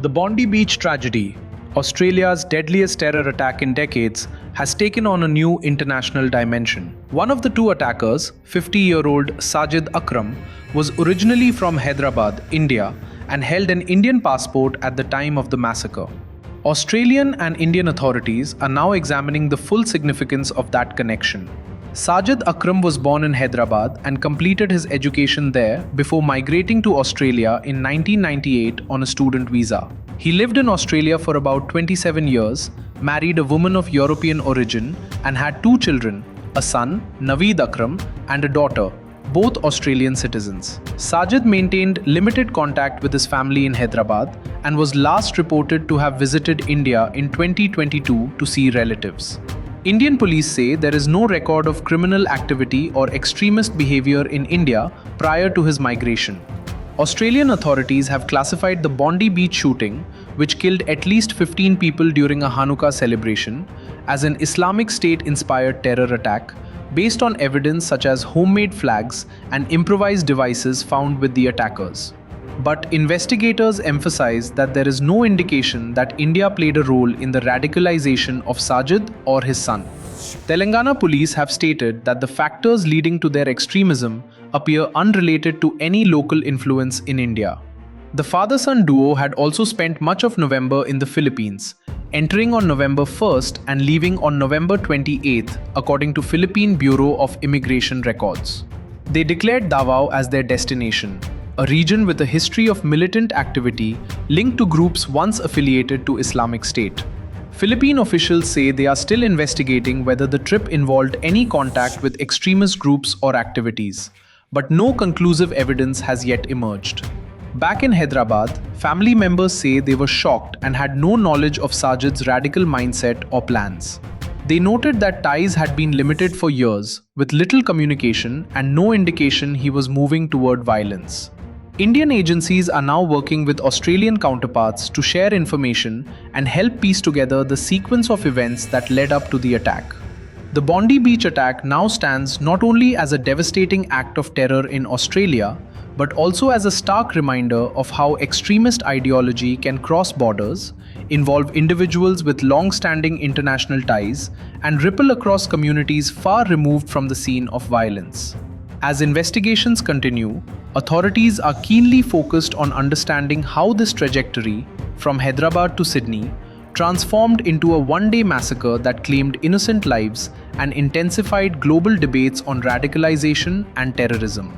The Bondi Beach tragedy, Australia's deadliest terror attack in decades, has taken on a new international dimension. One of the two attackers, 50-year-old Sajid Akram, was originally from Hyderabad, India, and held an Indian passport at the time of the massacre. Australian and Indian authorities are now examining the full significance of that connection. Sajid Akram was born in Hyderabad and completed his education there before migrating to Australia in 1998 on a student visa. He lived in Australia for about 27 years, married a woman of European origin, and had two children, a son, Naveed Akram, and a daughter, both Australian citizens. Sajid maintained limited contact with his family in Hyderabad and was last reported to have visited India in 2022 to see relatives. Indian police say there is no record of criminal activity or extremist behaviour in India prior to his migration. Australian authorities have classified the Bondi Beach shooting, which killed at least 15 people during a Hanukkah celebration, as an Islamic State-inspired terror attack, based on evidence such as homemade flags and improvised devices found with the attackers. But investigators emphasize that there is no indication that India played a role in the radicalization of Sajid or his son. Telangana police have stated that the factors leading to their extremism appear unrelated to any local influence in India. The father-son duo had also spent much of November in the Philippines, entering on November 1st and leaving on November 28th, according to Philippine Bureau of Immigration Records. They declared Davao as their destination, a region with a history of militant activity linked to groups once affiliated to Islamic State. Philippine officials say they are still investigating whether the trip involved any contact with extremist groups or activities, but no conclusive evidence has yet emerged. Back in Hyderabad, family members say they were shocked and had no knowledge of Sajid's radical mindset or plans. They noted that ties had been limited for years, with little communication and no indication he was moving toward violence. Indian agencies are now working with Australian counterparts to share information and help piece together the sequence of events that led up to the attack. The Bondi Beach attack now stands not only as a devastating act of terror in Australia, but also as a stark reminder of how extremist ideology can cross borders, involve individuals with long-standing international ties, and ripple across communities far removed from the scene of violence. As investigations continue, authorities are keenly focused on understanding how this trajectory, from Hyderabad to Sydney, transformed into a one-day massacre that claimed innocent lives and intensified global debates on radicalization and terrorism.